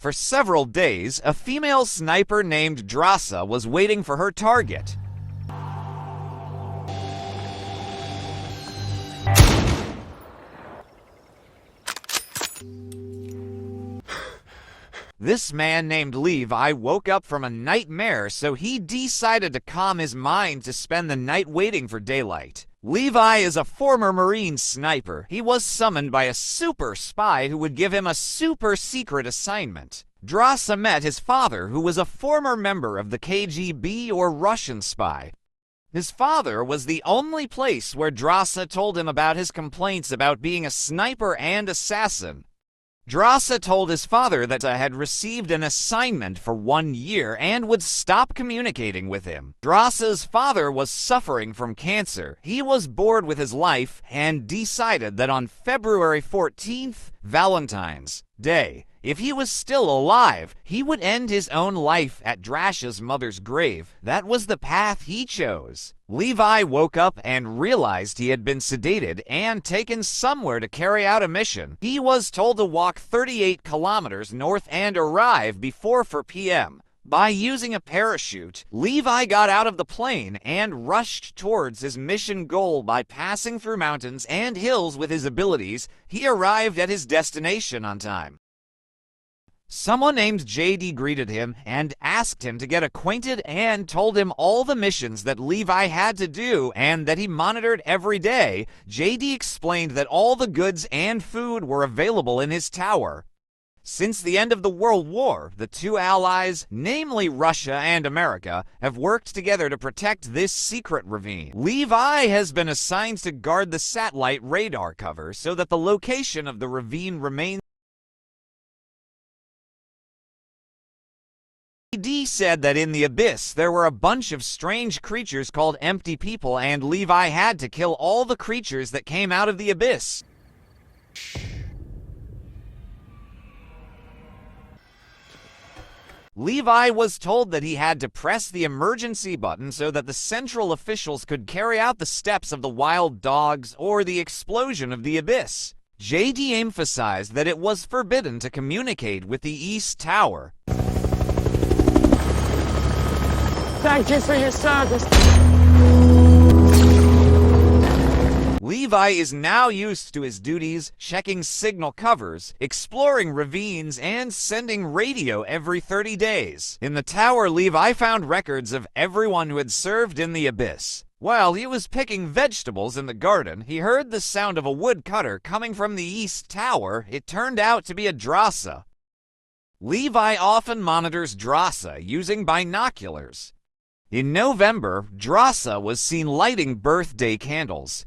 For several days, a female sniper named Drasa was waiting for her target. This man named Levi woke up from a nightmare, so he decided to calm his mind to spend the night waiting for daylight. Levi is a former Marine sniper. He was summoned by a super spy who would give him a super secret assignment. Drasa met his father, who was a former member of the KGB or Russian spy. His father was the only place where Drasa told him about his complaints about being a sniper and assassin. Drasa told his father that he had received an assignment for 1 year and would stop communicating with him. Drasa's father was suffering from cancer. He was bored with his life and decided that on February 14th, Valentine's Day, if he was still alive, he would end his own life at Drasa's mother's grave. That was the path he chose. Levi woke up and realized he had been sedated and taken somewhere to carry out a mission. He was told to walk 38 kilometers north and arrive before 4 p.m. By using a parachute, Levi got out of the plane and rushed towards his mission goal by passing through mountains and hills with his abilities. He arrived at his destination on time. Someone named JD greeted him and asked him to get acquainted and told him all the missions that Levi had to do and that he monitored every day. JD explained that all the goods and food were available in his tower. Since the end of the World War, the two allies, namely Russia and America, have worked together to protect this secret ravine. Levi has been assigned to guard the satellite radar cover so that the location of the ravine remains. D said that in the abyss there were a bunch of strange creatures called empty people, and Levi had to kill all the creatures that came out of the abyss. Levi was told that he had to press the emergency button so that the central officials could carry out the steps of the wild dogs or the explosion of the abyss. JD emphasized that it was forbidden to communicate with the East Tower. Thank you for your service. Levi is now used to his duties, checking signal covers, exploring ravines, and sending radio every 30 days. In the tower, Levi found records of everyone who had served in the abyss. While he was picking vegetables in the garden, he heard the sound of a woodcutter coming from the East Tower. It turned out to be a Drasa. Levi often monitors Drasa using binoculars. In November, Drasa was seen lighting birthday candles.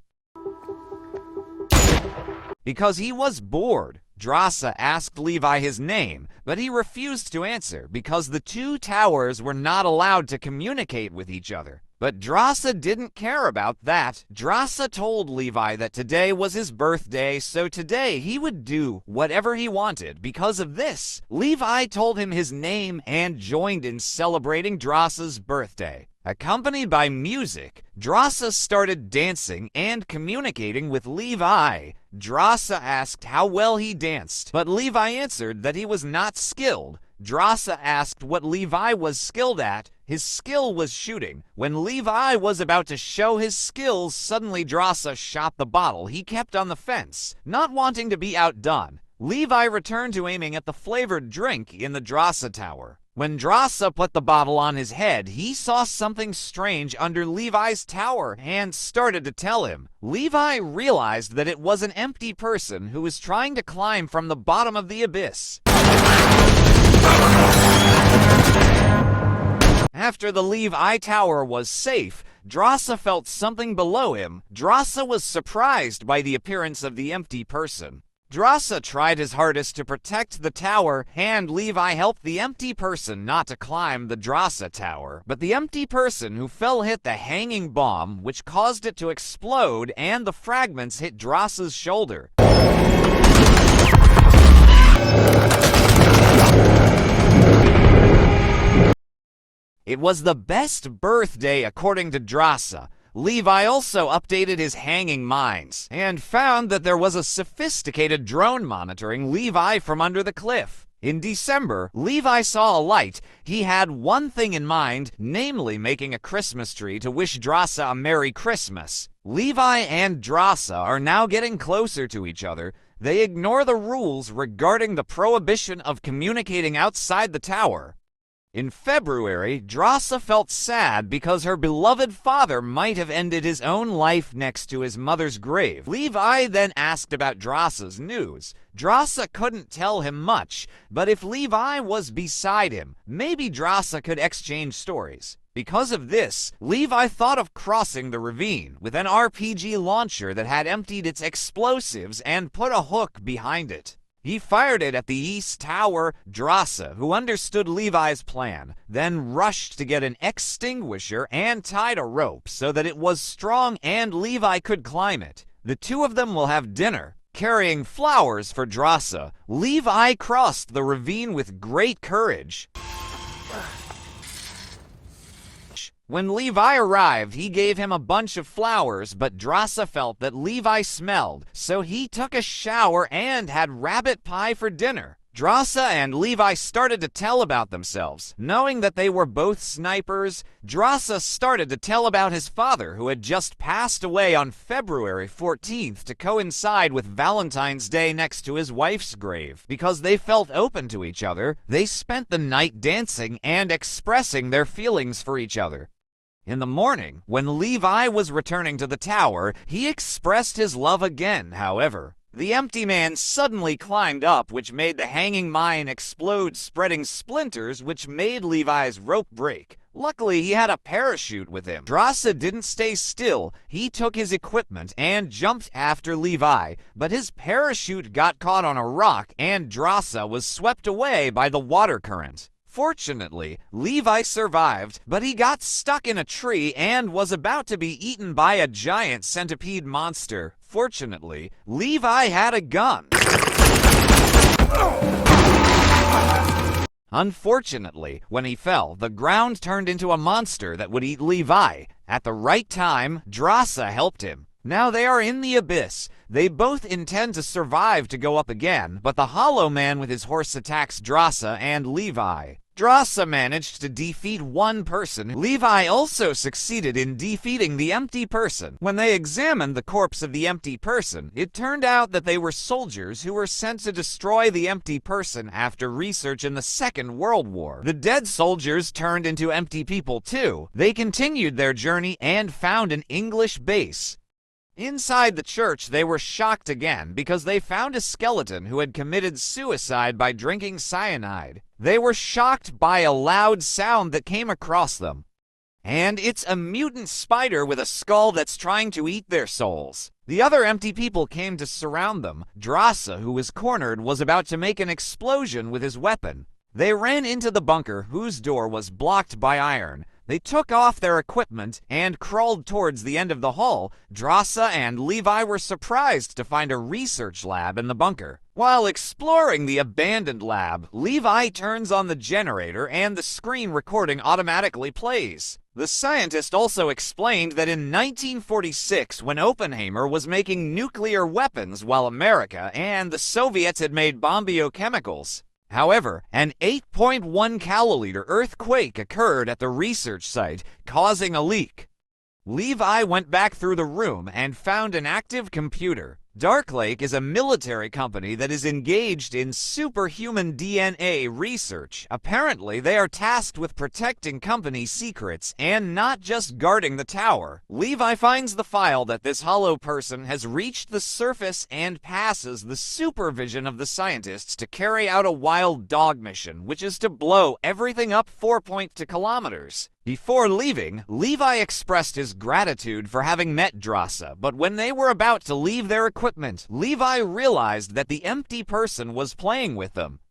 Because he was bored, Drasa asked Levi his name, but he refused to answer because the two towers were not allowed to communicate with each other. But Drasa didn't care about that. Drasa told Levi that today was his birthday, so today he would do whatever he wanted. Because of this, Levi told him his name and joined in celebrating Drasa's birthday. Accompanied by music, Drasa started dancing and communicating with Levi. Drasa asked how well he danced, but Levi answered that he was not skilled. Drasa asked what Levi was skilled at. His skill was shooting. When Levi was about to show his skills, suddenly Drasa shot the bottle he kept on the fence. Not wanting to be outdone, Levi returned to aiming at the flavored drink in the Drasa tower. When Drasa put the bottle on his head, he saw something strange under Levi's tower and started to tell him. Levi realized that it was an empty person who was trying to climb from the bottom of the abyss. After the Levi tower was safe, Drasa felt something below him. Drasa was surprised by the appearance of the empty person. Drasa tried his hardest to protect the tower, and Levi helped the empty person not to climb the Drasa tower. But the empty person who fell hit the hanging bomb, which caused it to explode, and the fragments hit Drasa's shoulder. It was the best birthday according to Drasa. Levi also updated his hanging mines and found that there was a sophisticated drone monitoring Levi from under the cliff. In December, Levi saw a light. He had one thing in mind, namely making a Christmas tree to wish Drasa a Merry Christmas. Levi and Drasa are now getting closer to each other. They ignore the rules regarding the prohibition of communicating outside the tower. In February, Drasa felt sad because her beloved father might have ended his own life next to his mother's grave. Levi then asked about Drasa's news. Drasa couldn't tell him much, but if Levi was beside him, maybe Drasa could exchange stories. Because of this, Levi thought of crossing the ravine with an RPG launcher that had emptied its explosives and put a hook behind it. He fired it at the east tower. Drasa, who understood Levi's plan, then rushed to get an extinguisher and tied a rope so that it was strong and Levi could climb it. The two of them will have dinner. Carrying flowers for Drasa, Levi crossed the ravine with great courage. When Levi arrived, he gave him a bunch of flowers, but Drasa felt that Levi smelled, so he took a shower and had rabbit pie for dinner. Drasa and Levi started to tell about themselves. Knowing that they were both snipers, Drasa started to tell about his father, who had just passed away on February 14th to coincide with Valentine's Day next to his wife's grave. Because they felt open to each other, they spent the night dancing and expressing their feelings for each other. In the morning, when Levi was returning to the tower, he expressed his love again, however. The empty man suddenly climbed up, which made the hanging mine explode, spreading splinters, which made Levi's rope break. Luckily, he had a parachute with him. Drasa didn't stay still. He took his equipment and jumped after Levi, but his parachute got caught on a rock and Drasa was swept away by the water current. Fortunately, Levi survived, but he got stuck in a tree and was about to be eaten by a giant centipede monster. Fortunately, Levi had a gun. Unfortunately, when he fell, the ground turned into a monster that would eat Levi. At the right time, Drasa helped him. Now they are in the abyss. They both intend to survive to go up again, but the Hollow Man with his horse attacks Drasa and Levi. Drasa managed to defeat one person. Levi also succeeded in defeating the empty person. When they examined the corpse of the empty person, it turned out that they were soldiers who were sent to destroy the empty person after research in the Second World War. The dead soldiers turned into empty people too. They continued their journey and found an English base. Inside the church, they were shocked again because they found a skeleton who had committed suicide by drinking cyanide. They were shocked by a loud sound that came across them. And it's a mutant spider with a skull that's trying to eat their souls. The other empty people came to surround them. Drasa, who was cornered, was about to make an explosion with his weapon. They ran into the bunker, whose door was blocked by iron. They took off their equipment and crawled towards the end of the hall. Drasa and Levi were surprised to find a research lab in the bunker. While exploring the abandoned lab, Levi turns on the generator and the screen recording automatically plays. The scientist also explained that in 1946, when Oppenheimer was making nuclear weapons while America and the Soviets had made bombiochemicals. However, an 8.1 kiloliter earthquake occurred at the research site, causing a leak. Levi went back through the room and found an active computer. Darklake is a military company that is engaged in superhuman DNA research. Apparently, they are tasked with protecting company secrets and not just guarding the tower. Levi finds the file that this hollow person has reached the surface and passes the supervision of the scientists to carry out a wild dog mission, which is to blow everything up 4.2 kilometers. Before leaving, Levi expressed his gratitude for having met Drasa, but when they were about to leave their equipment, Levi realized that the empty person was playing with them.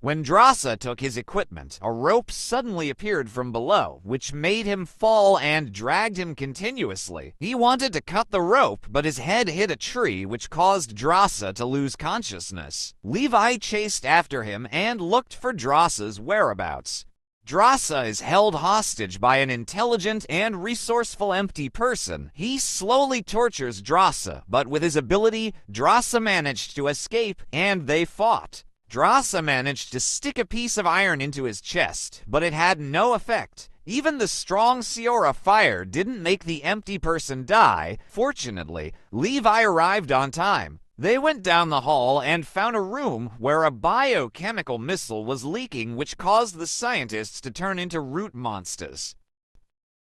When Drasa took his equipment, a rope suddenly appeared from below, which made him fall and dragged him continuously. He wanted to cut the rope, but his head hit a tree, which caused Drasa to lose consciousness. Levi chased after him and looked for Drasa's whereabouts. Drasa is held hostage by an intelligent and resourceful empty person. He slowly tortures Drasa, but with his ability, Drasa managed to escape, and they fought. Drasa managed to stick a piece of iron into his chest, but it had no effect. Even the strong Siora fire didn't make the empty person die. Fortunately, Levi arrived on time. They went down the hall and found a room where a biochemical missile was leaking, which caused the scientists to turn into root monsters.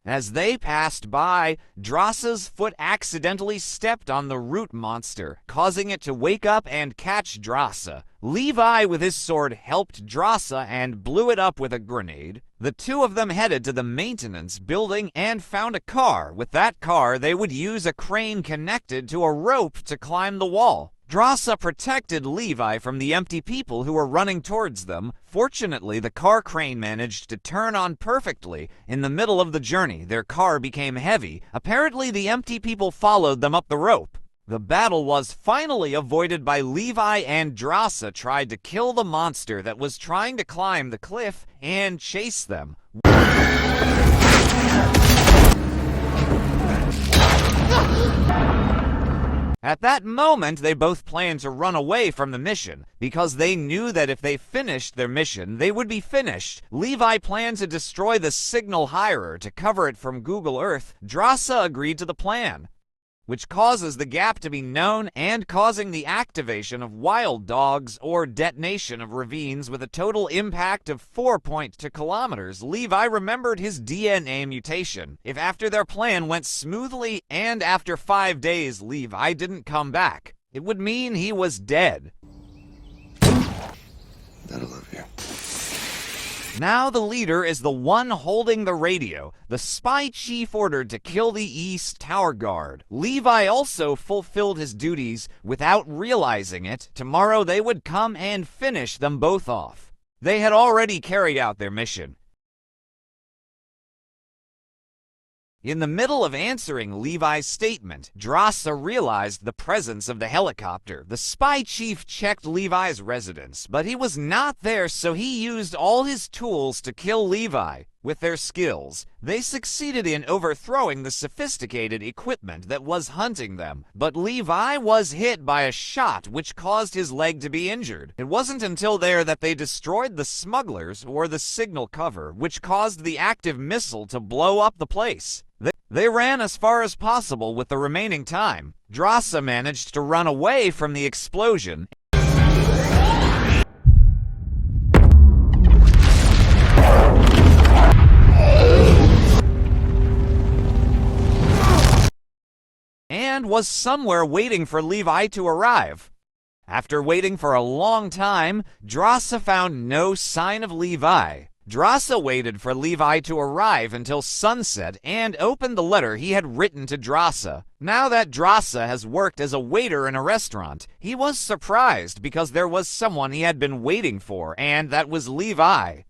As they passed by, Drasa's foot accidentally stepped on the root monster, causing it to wake up and catch Drasa. Levi with his sword helped Drasa and blew it up with a grenade. The two of them headed to the maintenance building and found a car. With that car, they would use a crane connected to a rope to climb the wall. Drasa protected Levi from the empty people who were running towards them. Fortunately, the car crane managed to turn on perfectly. In the middle of the journey, their car became heavy. Apparently, the empty people followed them up the rope. The battle was finally avoided by Levi, and Drasa tried to kill the monster that was trying to climb the cliff and chase them. At that moment, they both planned to run away from the mission, because they knew that if they finished their mission, they would be finished. Levi planned to destroy the signal hirer to cover it from Google Earth. Drasa agreed to the plan, which causes the gap to be known and causing the activation of wild dogs or detonation of ravines with a total impact of 4.2 kilometers. Levi remembered his DNA mutation. If after their plan went smoothly and after 5 days Levi didn't come back, it would mean he was dead. That'll love you. Now the leader is the one holding the radio. The spy chief ordered to kill the East Tower Guard. Levi also fulfilled his duties without realizing it. Tomorrow they would come and finish them both off. They had already carried out their mission. In the middle of answering Levi's statement, Drasa realized the presence of the helicopter. The spy chief checked Levi's residence, but he was not there, so he used all his tools to kill Levi. With their skills, they succeeded in overthrowing the sophisticated equipment that was hunting them, but Levi was hit by a shot which caused his leg to be injured. It wasn't until there that they destroyed the smugglers or the signal cover, which caused the active missile to blow up the place. They ran as far as possible with the remaining time. Drasa managed to run away from the explosion and was somewhere waiting for Levi to arrive. After waiting for a long time, Drasa found no sign of Levi. Drasa waited for Levi to arrive until sunset and opened the letter he had written to Drasa. Now that Drasa has worked as a waiter in a restaurant, he was surprised because there was someone he had been waiting for, and that was Levi.